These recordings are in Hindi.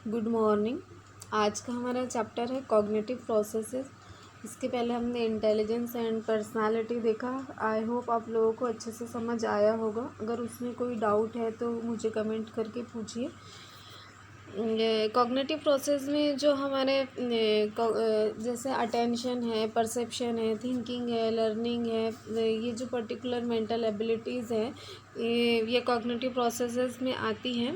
Good morning. आज का हमारा चैप्टर है कॉग्निटिव प्रोसेसेस। इसके पहले हमने इंटेलिजेंस एंड पर्सनालिटी देखा। आई होप आप लोगों को अच्छे से समझ आया होगा। अगर उसमें कोई डाउट है तो मुझे कमेंट करके पूछिए। कॉग्निटिव प्रोसेस में जो हमारे जैसे अटेंशन है, परसेप्शन है, थिंकिंग है, लर्निंग है, ये जो पर्टिकुलर मेंटल एबिलिटीज़ हैं ये कॉग्निटिव प्रोसेसेस में आती हैं।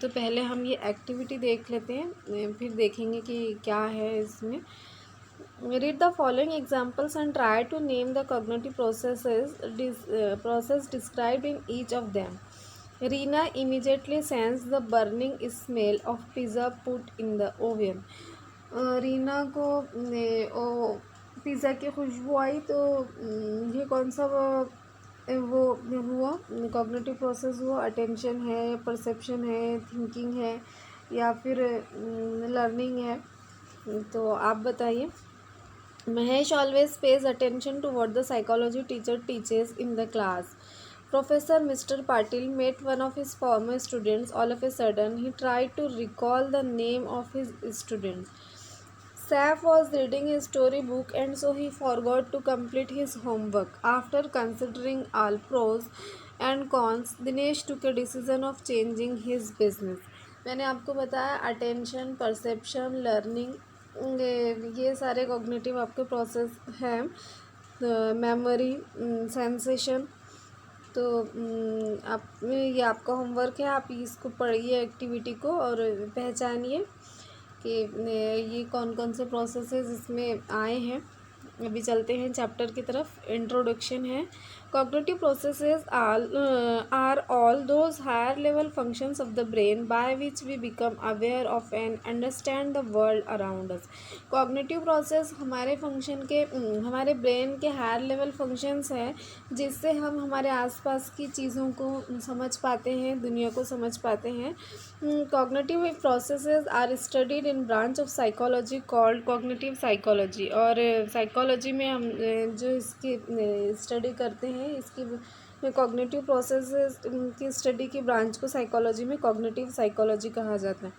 तो पहले हम ये एक्टिविटी देख लेते हैं, फिर देखेंगे कि क्या है इसमें। Read the following examples and try to name the cognitive process described in each of them. Reena immediately sensed the burning smell of pizza put in the oven. Reena को पिज़्ज़ा की खुशबू आई तो ये कौन सा वो हुआ कॉग्निटिव प्रोसेस हुआ। अटेंशन है, परसेप्शन है, थिंकिंग है या फिर लर्निंग है। तो आप बताइए। Mahesh always pays attention to what the psychology teacher teaches in the class. Professor Mr. Patil met one of his former students. All of a sudden, he tried to recall the name of his student. Saif was reading his storybook and so he forgot to complete his homework. After considering all pros and cons, Dinesh took a decision of changing his business. मैंने आपको बताया अटेंशन, परसेप्शन, लर्निंग ये सारे कॉग्निटिव आपके प्रोसेस हैं। Memory, sensation. तो आप ये आपका होमवर्क है, आप इसको पढ़िए एक्टिविटी को और पहचानिए कि ये कौन कौन से प्रोसेसेस इसमें आए हैं। अभी चलते हैं चैप्टर की तरफ। इंट्रोडक्शन है। Cognitive processes are all those higher level functions of the brain by which we become aware of and understand the world around us. Cognitive process हमारे फंक्शन के हमारे ब्रेन के हायर लेवल फंक्शंस हैं जिससे हम हमारे आसपास की चीज़ों को समझ पाते हैं, दुनिया को समझ पाते हैं। Cognitive processes are studied in branch of psychology called cognitive psychology. और साइकोलॉजी में हम जो इसकी स्टडी करते हैं इसकी कॉग्निटिव प्रोसेसेस की स्टडी की ब्रांच को साइकोलॉजी में कॉग्निटिव साइकोलॉजी कहा जाता है।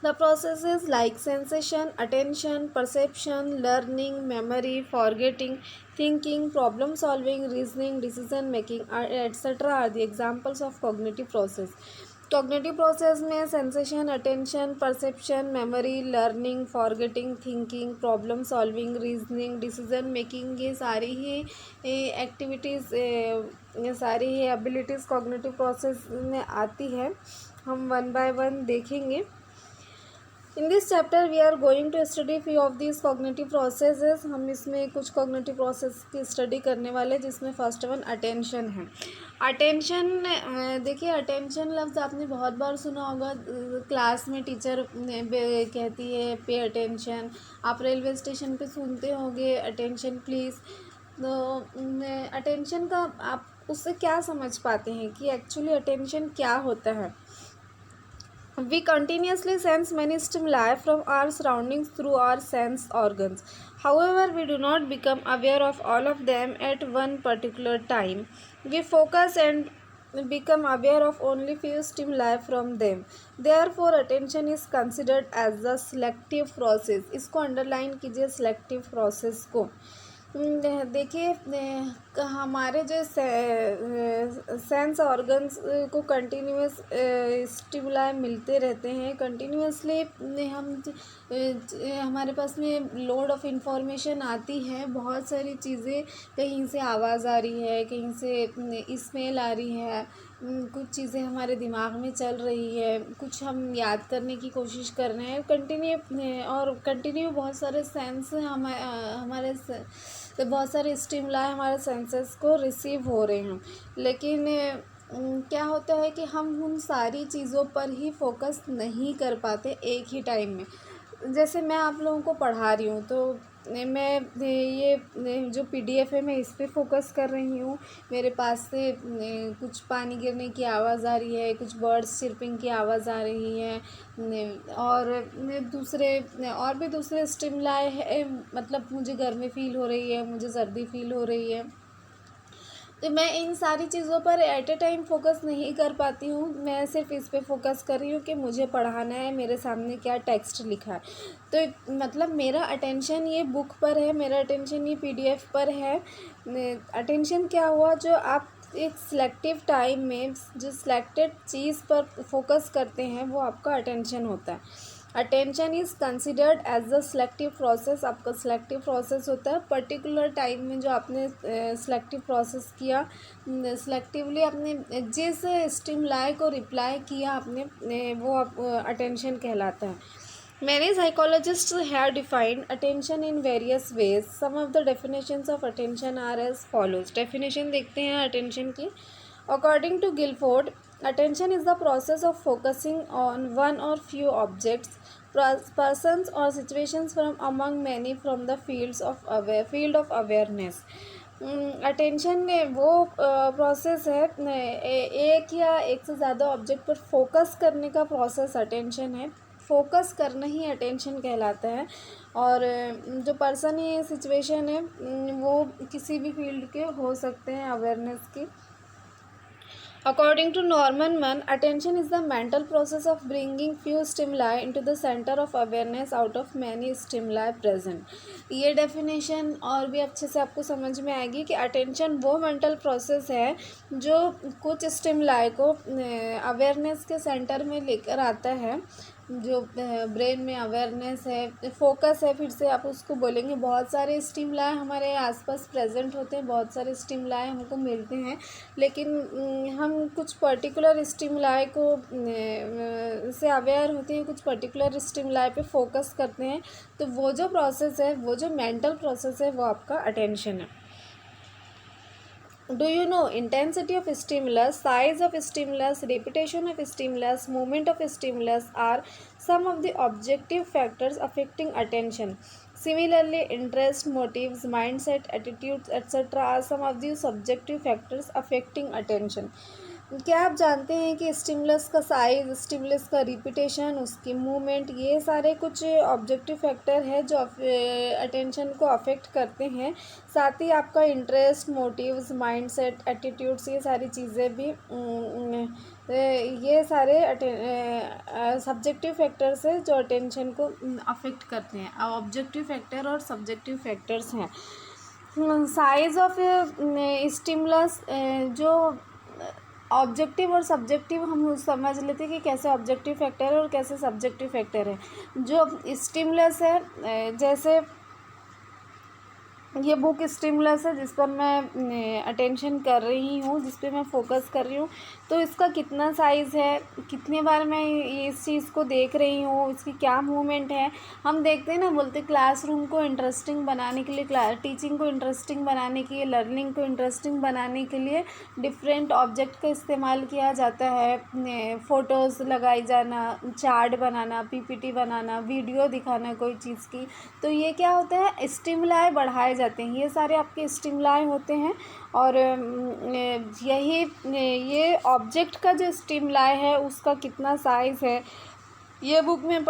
The processes like sensation, attention, perception, learning, memory, forgetting, thinking, problem solving, reasoning, decision making, etc. are the examples of cognitive process. Cognitive process में sensation, attention, perception, memory, learning, forgetting, thinking, problem solving, reasoning, decision making ये सारी ही एक्टिविटीज़, ये सारी ही एबिलिटीज़ कॉग्निटिव प्रोसेस में आती है। हम वन बाय वन देखेंगे। In this chapter we are going to study few of this cognitive processes. हम इसमें कुछ कॉग्निटिव प्रोसेस की स्टडी करने वाले जिसमें फर्स्ट वन अटेंशन है। अटेंशन, देखिए अटेंशन लफ्ज़ आपने बहुत बार सुना होगा। क्लास में टीचर कहती है पे अटेंशन। आप रेलवे स्टेशन पे सुनते होंगे अटेंशन प्लीज़। तो अटेंशन का आप उससे क्या समझ पाते हैं कि एक्चुअली अटेंशन क्या होता है। We continuously sense many stimuli from our surroundings through our sense organs. However, we do not become aware of all of them at one particular time. We focus and become aware of only few stimuli from them. Therefore, attention is considered as a selective process. इसको underline कीजिए selective process को। देखिए हमारे जो सेंस ऑर्गन्स को कंटिन्यूस स्टिमुलाई मिलते रहते हैं। कंटिन्यूसली हम हमारे पास में लोड ऑफ इंफॉर्मेशन आती है। बहुत सारी चीज़ें, कहीं से आवाज़ आ रही है, कहीं से स्मेल आ रही है, कुछ चीज़ें हमारे दिमाग में चल रही है, कुछ हम याद करने की कोशिश कर रहे हैं कंटिन्यू बहुत सारे सेंस हमारे बहुत सारे स्टिमुलाई हमारे सेंसेस को रिसीव हो रहे हैं। लेकिन क्या होता है कि हम उन सारी चीज़ों पर ही फोकस नहीं कर पाते एक ही टाइम में। जैसे मैं आप लोगों को पढ़ा रही हूँ तो मैं ये जो पीडीएफ है मैं इस पे फोकस कर रही हूँ। मेरे पास से कुछ पानी गिरने की आवाज़ आ रही है, कुछ बर्ड्स चिरपिंग की आवाज़ आ रही है और भी दूसरे स्टिमुलाई है। मतलब मुझे गर्मी फ़ील हो रही है, मुझे सर्दी फ़ील हो रही है। तो मैं इन सारी चीज़ों पर एट ए टाइम फोकस नहीं कर पाती हूँ। मैं सिर्फ इस पे फोकस कर रही हूँ कि मुझे पढ़ाना है, मेरे सामने क्या टेक्स्ट लिखा है। तो मतलब मेरा अटेंशन ये बुक पर है, मेरा अटेंशन ये पीडीएफ पर है। अटेंशन क्या हुआ, जो आप एक सिलेक्टिव टाइम में जो सिलेक्टेड चीज़ पर फोकस करते हैं वो आपका अटेंशन होता है। Attention is considered as a selective process. आपका सिलेक्टिव प्रोसेस होता है पर्टिकुलर टाइम में जो आपने सिलेक्टिव प्रोसेस किया, सिलेक्टिवली आपने जिस स्टिमुलाई को रिप्लाई किया आपने, वो आप अटेंशन कहलाता है। Many psychologists have defined attention in various ways. Some of the definitions of attention are as follows. Definition देखते हैं attention की. According to Guilford, attention is the process of focusing on one or few objects, persons or situations from among many from the field of awareness. Attention वो प्रोसेस है, एक या एक से ज़्यादा ऑब्जेक्ट पर फोकस करने का प्रोसेस अटेंशन है। फोकस करना ही अटेंशन कहलाता है। और जो पर्सन ये सिचुएशन है वो किसी भी फील्ड के हो सकते हैं अवेयरनेस की। According to Norman Mann, attention is the mental process of bringing few stimuli into the center of awareness out of many stimuli present. ये डेफिनेशन और भी अच्छे से आपको समझ में आएगी कि अटेंशन वो मेंटल प्रोसेस है जो कुछ स्टिमुलाई को अवेयरनेस के सेंटर में लेकर आता है। जो ब्रेन में अवेयरनेस है, फोकस है, फिर से आप उसको बोलेंगे। बहुत सारे स्टिमुलाई हमारे आसपास प्रेजेंट होते हैं, बहुत सारे स्टिमुलाई हमको मिलते हैं, लेकिन हम कुछ पर्टिकुलर स्टिमुलाई को से अवेयर होते हैं, कुछ पर्टिकुलर स्टिमुलाई पे फोकस करते हैं। तो वो जो प्रोसेस है, वो जो मेंटल प्रोसेस है, वो आपका अटेंशन है। Do you know intensity of stimulus, size of stimulus, repetition of stimulus, movement of stimulus are some of the objective factors affecting attention. Similarly, interest, motives, mindset, attitudes, etc. are some of the subjective factors affecting attention. क्या आप जानते हैं कि स्टिमुलस का साइज़, स्टिमुलस का रिपीटेशन, उसकी मूवमेंट, ये सारे कुछ ऑब्जेक्टिव फैक्टर है जो अटेंशन को अफेक्ट करते हैं। साथ ही आपका इंटरेस्ट, मोटिव्स, माइंडसेट, एटीट्यूड्स, ये सारी चीज़ें भी ये सारे सब्जेक्टिव फैक्टर्स है जो अटेंशन को अफेक्ट करते हैं। ऑब्जेक्टिव फैक्टर और सब्जेक्टिव फैक्टर्स हैं। साइज़ ऑफ स्टिमुलस, जो ऑब्जेक्टिव और सब्जेक्टिव हम समझ लेते हैं कि कैसे ऑब्जेक्टिव फैक्टर है और कैसे सब्जेक्टिव फैक्टर है। जो स्टिमुलस है, जैसे ये बुक स्टिमुलस है जिस पर मैं अटेंशन कर रही हूँ, जिस पे मैं फोकस कर रही हूँ, तो इसका कितना साइज़ है, कितने बार मैं इस चीज़ को देख रही हूँ, इसकी क्या मूवमेंट है। हम देखते हैं ना, बोलते क्लासरूम को इंटरेस्टिंग बनाने के लिए, टीचिंग को इंटरेस्टिंग बनाने के लिए, लर्निंग को इंटरेस्टिंग बनाने के लिए डिफरेंट ऑब्जेक्ट का इस्तेमाल किया जाता है। फ़ोटोज़ लगाई जाना, चार्ट बनाना, पीपीटी बनाना, वीडियो दिखाना कोई चीज़ की। तो ये क्या होता है, स्टिमुलाई बढ़ाए जाते हैं। ये सारे आपके स्टिमुलाई होते हैं। और यही ये ऑब्जेक्ट का जो स्टिमुलाई है उसका कितना साइज़ है, ये बुक में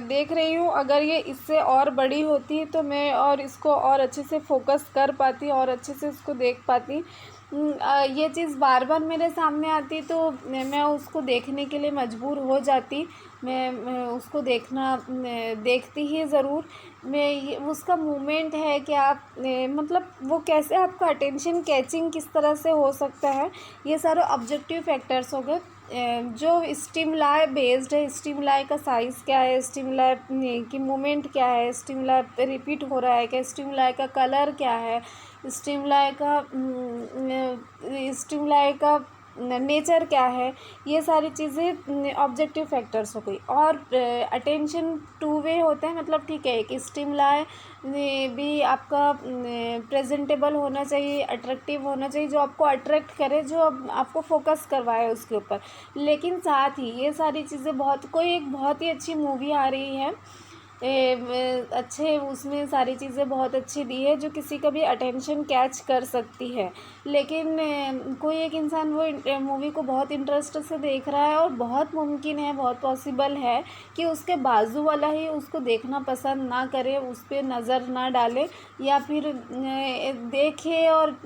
देख रही हूँ। अगर ये इससे और बड़ी होती तो मैं और इसको और अच्छे से फोकस कर पाती और अच्छे से इसको देख पाती। ये चीज़ बार बार मेरे सामने आती तो मैं उसको देखने के लिए मजबूर हो जाती। मैं उसको देखती ही ज़रूर। मैं ये उसका मूवमेंट है कि आप मतलब वो कैसे आपका अटेंशन कैचिंग किस तरह से हो सकता है, ये सारे ऑब्जेक्टिव फैक्टर्स हो गए। जो स्टिमुलाई बेस्ड है, स्टिमुलाई का साइज़ क्या है, स्टिमुलाई की मूवमेंट क्या है, स्टिमुलाई रिपीट हो रहा है क्या, स्टिमुलाई का कलर क्या है, स्टिमुलाई का नेचर क्या है, ये सारी चीज़ें ऑब्जेक्टिव फैक्टर्स हो गई। और अटेंशन टू वे होता है, मतलब ठीक है कि स्टिमुलाई भी आपका प्रेजेंटेबल होना चाहिए, अट्रैक्टिव होना चाहिए, जो आपको अट्रैक्ट करे, जो आपको फोकस करवाए उसके ऊपर। लेकिन साथ ही ये सारी चीज़ें कोई एक बहुत ही अच्छी मूवी आ रही है, अच्छे उसमें सारी चीज़ें बहुत अच्छी दी है जो किसी का भी अटेंशन कैच कर सकती है। लेकिन कोई एक इंसान वो मूवी को बहुत इंटरेस्ट से देख रहा है और बहुत मुमकिन है, बहुत पॉसिबल है कि उसके बाजू वाला ही उसको देखना पसंद ना करे, उस पर नज़र ना डाले, या फिर देखे और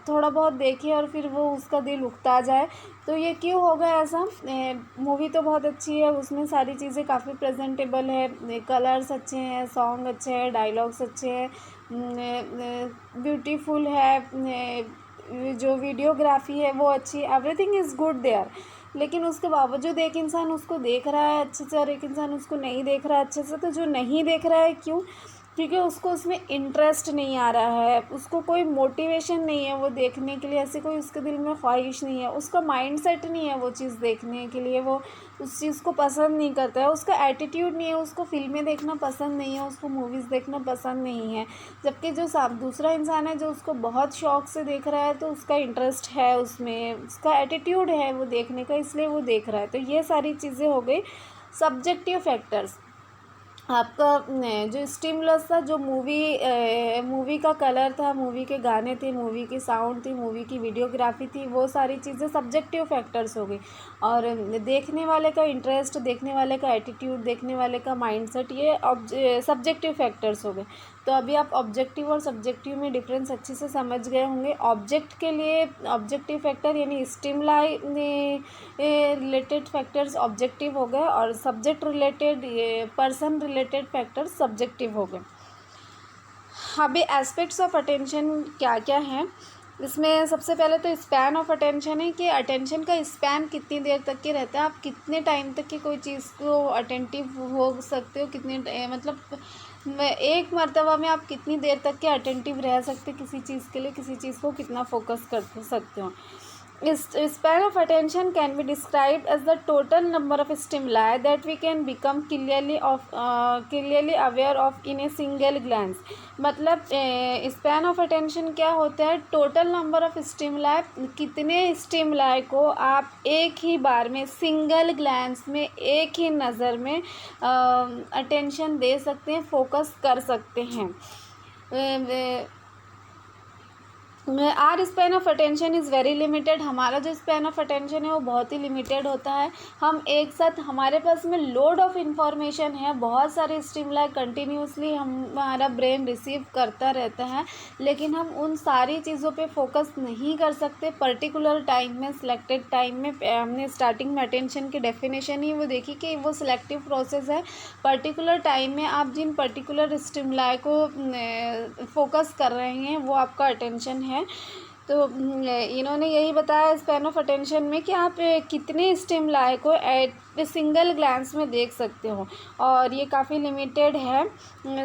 थोड़ा बहुत देखे और फिर वो उसका दिल उकता जाए। तो ये क्यों होगा ऐसा? मूवी तो बहुत अच्छी है, उसमें सारी चीज़ें काफ़ी प्रेजेंटेबल है, कलर्स अच्छे हैं, सॉन्ग अच्छे हैं, डायलॉग्स अच्छे हैं, ब्यूटीफुल है, जो वीडियोग्राफी है वो अच्छी, एवरीथिंग इज़ गुड देयर। लेकिन उसके बावजूद एक इंसान उसको देख रहा है अच्छे से और एक इंसान उसको नहीं देख रहा है अच्छे से। तो जो नहीं देख रहा है क्यों? क्योंकि उसको उसमें इंटरेस्ट नहीं आ रहा है, उसको कोई मोटिवेशन नहीं है वो देखने के लिए, ऐसी कोई उसके दिल में ख्वाहिश नहीं है, उसका माइंडसेट नहीं है वो चीज़ देखने के लिए, वो उस चीज़ को पसंद नहीं करता है, उसका एटीट्यूड नहीं है, उसको फिल्में देखना पसंद नहीं है, उसको मूवीज़ देखना पसंद नहीं है। जबकि जो दूसरा इंसान है जो उसको बहुत शौक से देख रहा है, तो उसका इंटरेस्ट है उसमें, उसका एटीट्यूड है वो देखने का, इसलिए वो देख रहा है। तो ये सारी चीज़ें हो गई सब्जेक्टिव फैक्टर्स। आपका जो स्टिमुलस था, जो मूवी का कलर था, मूवी के गाने थे, मूवी की साउंड थी, मूवी की वीडियोग्राफी थी, वो सारी चीज़ें सब्जेक्टिव फैक्टर्स हो गई। और देखने वाले का इंटरेस्ट, देखने वाले का एटीट्यूड, देखने वाले का माइंडसेट, ये सब्जेक्टिव फैक्टर्स हो गए। तो अभी आप ऑब्जेक्टिव और सब्जेक्टिव में डिफरेंस अच्छे से समझ गए होंगे। ऑब्जेक्ट के लिए ऑब्जेक्टिव फैक्टर यानी स्टिमुलाई रिलेटेड फैक्टर्स ऑब्जेक्टिव हो गए, और subject related, person related factors subjective हो गए। अभी एस्पेक्ट्स ऑफ अटेंशन क्या क्या हैं? इसमें सबसे पहले तो स्पैन ऑफ अटेंशन है कि अटेंशन का स्पैन कितनी देर तक के रहता है, आप कितने टाइम तक की कोई चीज़ को अटेंटिव हो सकते हो, मतलब एक मर्तबा में आप कितनी देर तक के अटेंटिव रह सकते, किसी चीज़ के लिए, किसी चीज़ को कितना फोकस कर सकते हो। Span of attention can be described as the total number of stimuli that we can become clearly aware of in a single glance. मतलब स्पैन ऑफ अटेंशन क्या होता है? टोटल नंबर ऑफ स्टिमुलाई, कितने स्टिमुलाई को आप एक ही बार में, सिंगल ग्लैंस में, एक ही नज़र में अटेंशन दे सकते हैं, फोकस कर सकते हैं। Our span of attention is very limited. हमारा जो स्पैन ऑफ अटेंशन है वो बहुत ही लिमिटेड होता है। हम एक साथ, हमारे पास में लोड ऑफ इंफॉर्मेशन है, बहुत सारे स्टिमुलाई कंटिन्यूसली हमारा ब्रेन रिसीव करता रहता है, लेकिन हम उन सारी चीज़ों पे फोकस नहीं कर सकते पर्टिकुलर टाइम में, सिलेक्टेड टाइम में। हमने स्टार्टिंग में अटेंशन की डेफिनेशन ही वो देखी कि वो सिलेक्टिव प्रोसेस है। पर्टिकुलर टाइम में आप जिन पर्टिकुलर स्टिमुलाई को फोकस कर रहे हैं वो आपका अटेंशन है। तो इन्होंने यही बताया स्पैन ऑफ अटेंशन में कि आप कितने स्टिमुलाई को एट सिंगल ग्लैंस में देख सकते हो, और ये काफ़ी लिमिटेड है।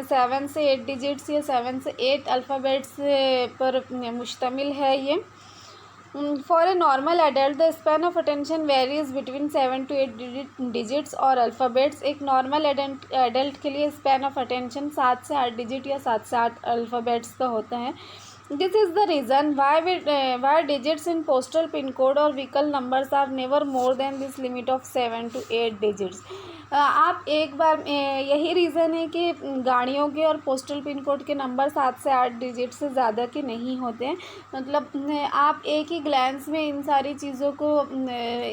7 से 8 डिजिट्स या 7 से 8 अल्फ़ाबेट्स पर मुश्तमिल है ये। For a normal adult the span of attention varies between 7 to 8 digits और अल्फ़ाबेट्स। एक नॉर्मल एडल्ट के लिए स्पैन ऑफ अटेंशन 7 से 8 डिजिट या 7 से 8 अल्फ़ाबेट्स का होता है। This is the reason why digits in postal pin code or vehicle numbers are never more than this limit of 7 to 8 digits. आप एक बार, यही रीज़न है कि गाड़ियों के और पोस्टल पिन कोड के नंबर 7 से 8 डिजिट से ज़्यादा के नहीं होते हैं। मतलब आप एक ही ग्लैंस में इन सारी चीज़ों को,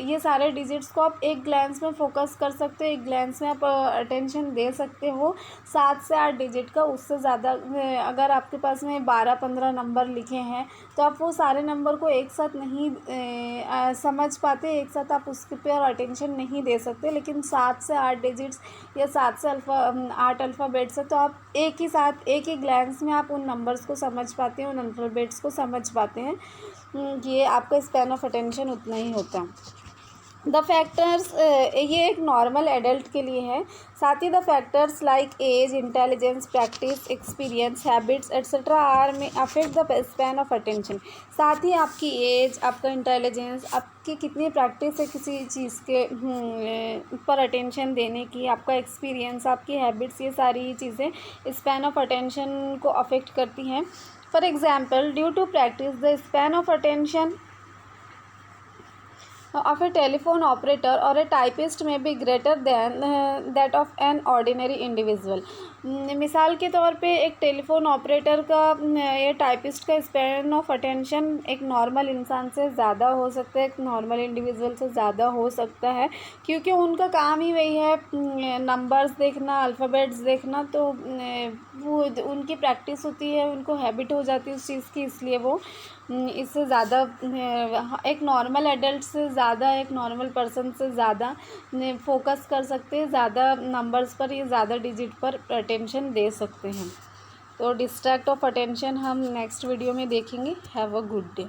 ये सारे डिजिट्स को आप एक ग्लैंस में फोकस कर सकते हो, एक ग्लैंस में आप अटेंशन दे सकते हो 7 से 8 डिजिट का। उससे ज़्यादा अगर आपके पास में 12-15 नंबर लिखे हैं तो आप वो सारे नंबर को एक साथ नहीं समझ पाते, एक साथ आप उसके पे और अटेंशन नहीं दे सकते। लेकिन 7 से 8 डिजिट्स या 7 से 8 अल्फ़ाबेट्स है तो आप एक ही साथ, एक ही ग्लैंस में आप उन नंबर्स को समझ पाते हैं, उन अल्फ़ाबेट्स को समझ पाते हैं। ये आपका स्पैन ऑफ अटेंशन उतना ही होता है। द फैक्टर्स, ये एक नॉर्मल एडल्ट के लिए है। साथ ही the factors like age, intelligence, practice, experience, habits etcetera are may affect the span of attention. साथ ही आपकी एज, आपका इंटेलिजेंस, आपकी कितनी प्रैक्टिस है किसी चीज़ के पर अटेंशन देने की, आपका एक्सपीरियंस, आपकी हैबिट्स, ये सारी चीज़ें स्पैन ऑफ अटेंशन को अफेक्ट करती हैं। For example, due to practice the span of attention of a telephone operator or a typist may be greater than that of an ordinary individual. मिसाल के तौर पे एक टेलीफोन ऑपरेटर का या टाइपिस्ट का स्पैन ऑफ अटेंशन एक नॉर्मल इंसान से ज़्यादा हो सकता है, एक नॉर्मल इंडिविजुअल से ज़्यादा हो सकता है, क्योंकि उनका काम ही वही है नंबर्स देखना, अल्फ़ाबेट्स देखना। तो वो उनकी प्रैक्टिस होती है, उनको हैबिट हो जाती है उस चीज़ की, इसलिए वो इससे ज़्यादा एक नॉर्मल एडल्ट से ज़्यादा, एक नॉर्मल पर्सन से ज़्यादा फोकस कर सकते हैं, ज़्यादा नंबर्स पर या ज़्यादा डिजिट पर अटेंशन दे सकते हैं। तो डिस्ट्रैक्ट ऑफ अटेंशन हम नेक्स्ट वीडियो में देखेंगे। Have a good day.